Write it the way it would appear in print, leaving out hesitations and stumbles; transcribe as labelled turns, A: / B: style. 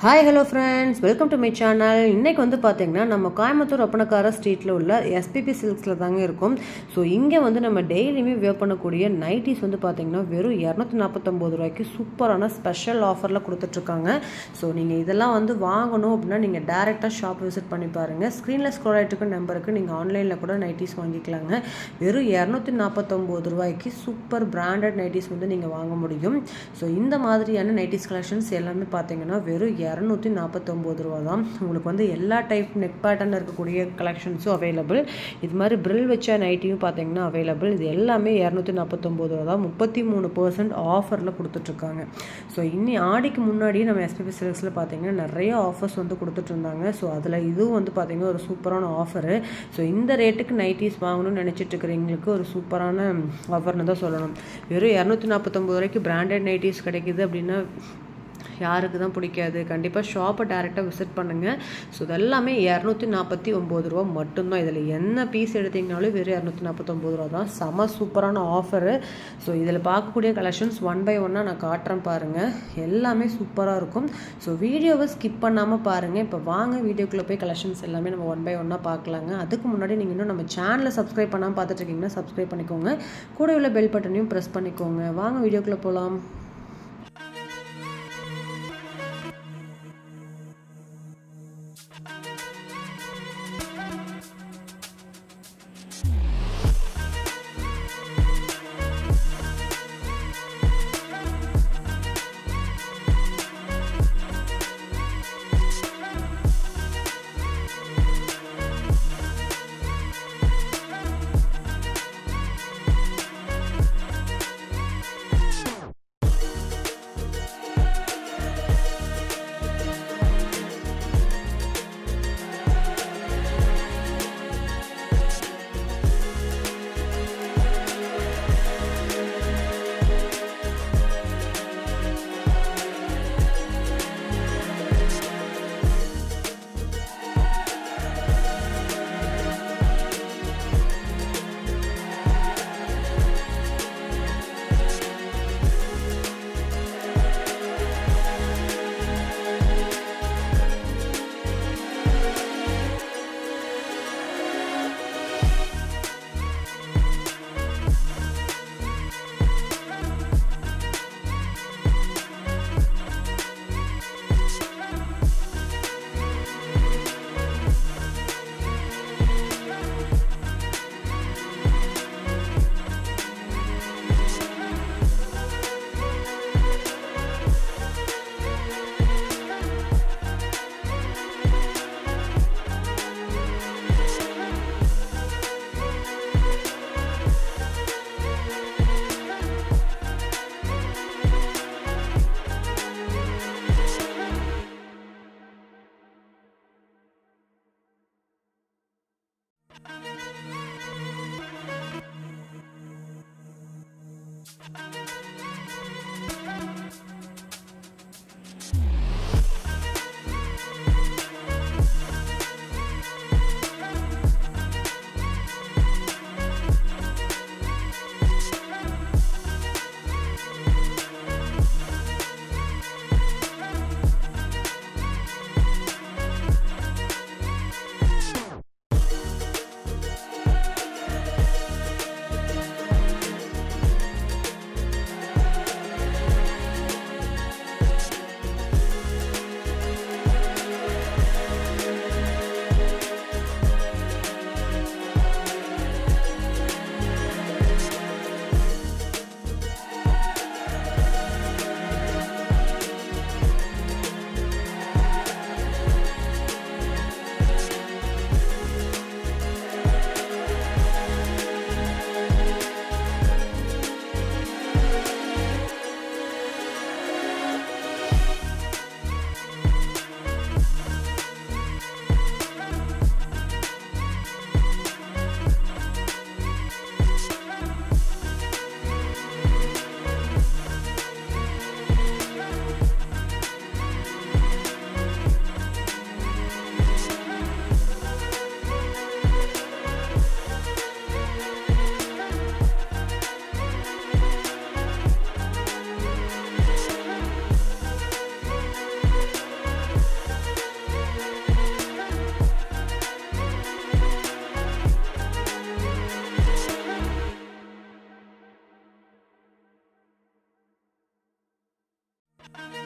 A: Hi, hello friends. Welcome to my channel. இன்னைக்கு வந்து பாத்தீங்கன்னா நம்ம கோயம்புத்தூர் ஒப்பனக்கார ஸ்ட்ரீட்ல உள்ள SPP Silksல தாங்க இருக்கும். சோ இங்க வந்து நம்ம டெய்லியுமே வேர் பண்ணக்கூடிய நைட்டிஸ் வந்து பாத்தீங்கன்னா வெறும் 249 ரூபாய்க்கு சூப்பரான ஸ்பெஷல் ஆஃபர்ல கொடுத்துட்டு இருக்காங்க. சோ நீங்க இதெல்லாம் வந்து வாங்கணும் அப்படினா நீங்க டைரக்ட்டா ஷாப் விசிட் பண்ணி பாருங்க. ஸ்கிரீன்ல ஸ்க்ரோல் ஆயிட்டு இருக்க நம்பருக்கு நீங்க ஆன்லைன்ல கூட நைட்டிஸ் வாங்கிக்கலாங்க. வெறும் 249 ரூபாய்க்கு சூப்பர் பிராண்டட் நைட்டிஸ் வந்து நீங்க வாங்க முடியும். சோ இந்த மாதிரியான நைட்டிஸ் கலெக்ஷன்ஸ் எல்லாமே பாத்தீங்கன்னா வெறும் 249 ரூபா தான். உங்களுக்கு வந்து எல்லா டைப் நெக் பேட்டர்ன்ல இருக்கக்கூடிய கலெக்ஷன்ஸும் அவைலபிள். இது மாதிரி பிரில் வச்ச நைட்டியும் பார்த்தீங்கன்னா அவைலபிள். இது எல்லாமே 249 ரூபா தான். 33% ஆஃபரில் கொடுத்துட்ருக்காங்க. ஸோ இன்னி ஆடிக்கு முன்னாடி நம்ம SPP Silksல பார்த்தீங்கன்னா நிறைய ஆஃபர்ஸ் வந்து கொடுத்துட்டு இருந்தாங்க. ஸோ அதில் இதுவும் வந்து பார்த்தீங்கன்னா ஒரு சூப்பரான ஆஃபரு. ஸோ இந்த ரேட்டுக்கு நைட்டிஸ் வாங்கணும்னு நினச்சிட்டு இருக்கிறவங்களுக்கு ஒரு சூப்பரான ஆஃபர்னு தான் சொல்லணும். வெறும் 249 ரூபாய்க்கு பிராண்டட் நைட்டிஸ் கிடைக்குது அப்படின்னா யாருக்கு தான் பிடிக்காது. கண்டிப்பாக ஷாப்பை டேரெக்டாக விசிட் பண்ணுங்கள். ஸோ இதெல்லாமே 249 ரூபா மட்டும்தான். இதில் என்ன பீஸ் எடுத்தீங்கனாலும் வெறும் 249 ரூபா தான். செம சூப்பரான ஆஃபரு. ஸோ இதில் பார்க்கக்கூடிய கலெக்ஷன்ஸ் ஒன் பை ஒன்னாக நான் காட்டுறேன் பாருங்கள். எல்லாமே சூப்பராக இருக்கும். ஸோ வீடியோவை ஸ்கிப் பண்ணாமல் பாருங்கள். இப்போ வாங்க வீடியோக்குள்ளே போய் கலெக்ஷன்ஸ் எல்லாமே நம்ம ஒன் பை ஒன்னாக பார்க்கலாங்க. அதுக்கு முன்னாடி நீங்கள் இன்னும் நம்ம சேனலை சப்ஸ்கிரைப் பண்ணாமல் பார்த்துட்டு இருக்கீங்கன்னா சப்ஸ்கிரைப் பண்ணிக்கோங்க. கூட உள்ள பெல் பட்டனையும் ப்ரெஸ் பண்ணிக்கோங்க. வாங்க வீடியோக்குள்ளே போகலாம்.
B: Bye.